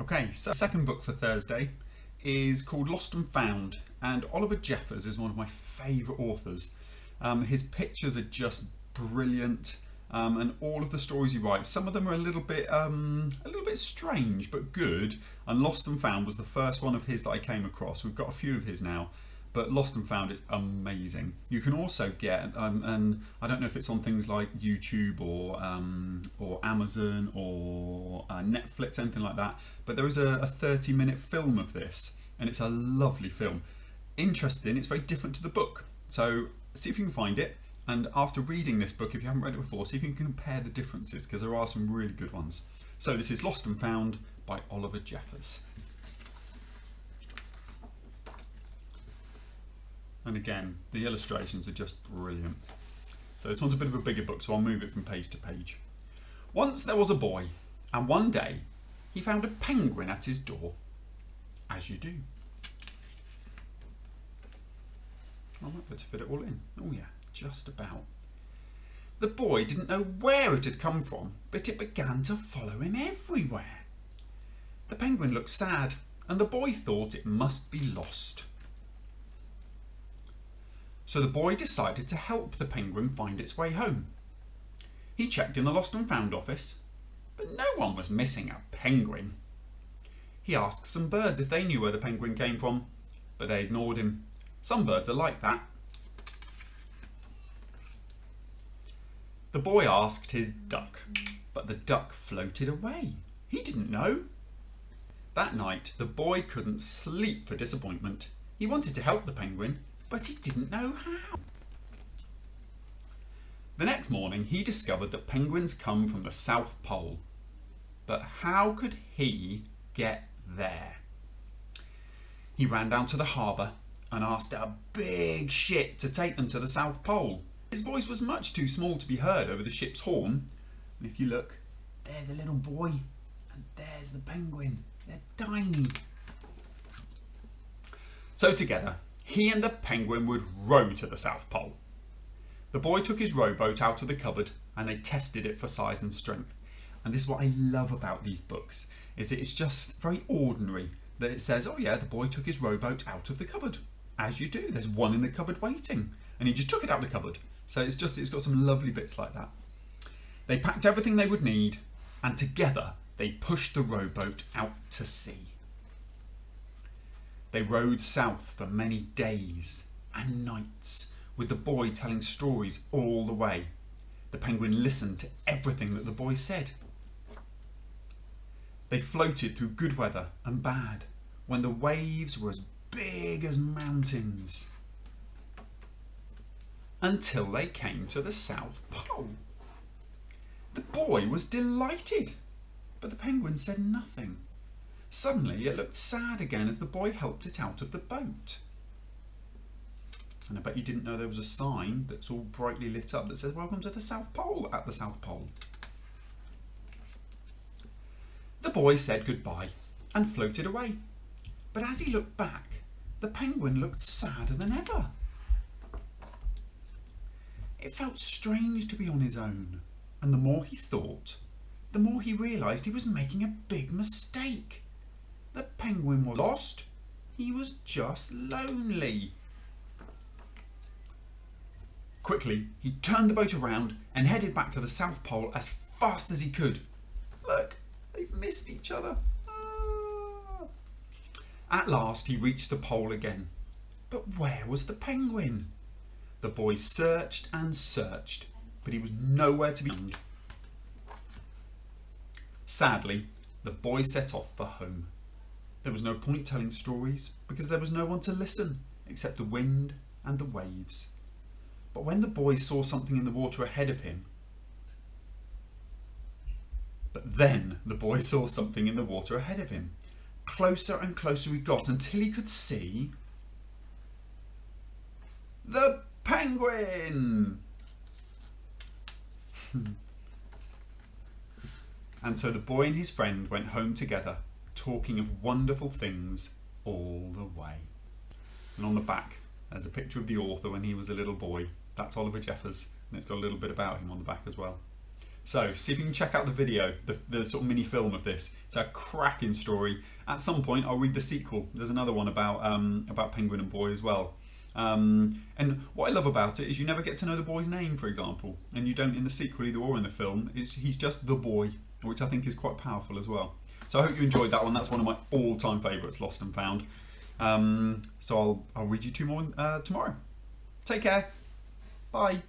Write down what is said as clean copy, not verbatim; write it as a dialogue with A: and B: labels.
A: Okay, so second book for Thursday is called Lost and Found, and Oliver Jeffers is one of my favourite authors. His pictures are just brilliant, and all of the stories he writes, some of them are a little bit strange but good. And Lost and Found was the first one of his that I came across. We've got a few of his now, but Lost and Found is amazing. You can also get, and I don't know if it's on things like YouTube or Amazon or Netflix, anything like that, but there is a 30-minute film of this, and it's a lovely film. Interesting, it's very different to the book. So see if you can find it, and after reading this book, if you haven't read it before, see if you can compare the differences, because there are some really good ones. So this is Lost and Found by Oliver Jeffers. And again, the illustrations are just brilliant. So this one's a bit of a bigger book, so I'll move it from page to page. Once there was a boy, and one day he found a penguin at his door, as you do. I might be able to fit it all in. Oh yeah, just about. The boy didn't know where it had come from, but it began to follow him everywhere. The penguin looked sad, and the boy thought it must be lost. So the boy decided to help the penguin find its way home. He checked in the Lost and Found office, but no one was missing a penguin. He asked some birds if they knew where the penguin came from, but they ignored him. Some birds are like that. The boy asked his duck, but the duck floated away. He didn't know. That night, the boy couldn't sleep for disappointment. He wanted to help the penguin, but he didn't know how. The next morning, he discovered that penguins come from the South Pole. But how could he get there? He ran down to the harbour and asked a big ship to take them to the South Pole. His voice was much too small to be heard over the ship's horn. And if you look, there's the little boy and there's the penguin. They're tiny. So together, he and the penguin would row to the South Pole. The boy took his rowboat out of the cupboard and they tested it for size and strength. And this is what I love about these books, is that it's just very ordinary. That it says, oh yeah, the boy took his rowboat out of the cupboard. As you do, there's one in the cupboard waiting. And he just took it out of the cupboard. So it's got some lovely bits like that. They packed everything they would need, and together they pushed the rowboat out to sea. They rowed south for many days and nights, with the boy telling stories all the way. The penguin listened to everything that the boy said. They floated through good weather and bad, when the waves were as big as mountains, until they came to the South Pole. The boy was delighted, but the penguin said nothing. Suddenly it looked sad again as the boy helped it out of the boat. And I bet you didn't know there was a sign that's all brightly lit up that says, "Welcome to the South Pole," at the South Pole. The boy said goodbye and floated away. But as he looked back, the penguin looked sadder than ever. It felt strange to be on his own, and the more he thought, the more he realised he was making a big mistake. The penguin was lost. He was just lonely. Quickly, he turned the boat around and headed back to the South Pole as fast as he could. Look, they've missed each other. Ah. At last, he reached the pole again. But where was the penguin? The boy searched and searched, but he was nowhere to be found. Sadly, the boy set off for home. There was no point telling stories because there was no one to listen except the wind and the waves. But when the boy saw something in the water ahead of him, Closer and closer he got until he could see the penguin. And so the boy and his friend went home together, talking of wonderful things all the way. And on the back, there's a picture of the author when he was a little boy. That's Oliver Jeffers, and it's got a little bit about him on the back as well. So see if you can check out the video, the sort of mini film of this. It's a cracking story. At some point, I'll read the sequel. There's another one about Penguin and Boy as well. And what I love about it is you never get to know the boy's name, for example, and you don't in the sequel either or in the film. He's just the boy, which I think is quite powerful as well. So I hope you enjoyed that one. That's one of my all-time favourites, Lost and Found. So I'll read you two more tomorrow. Take care. Bye.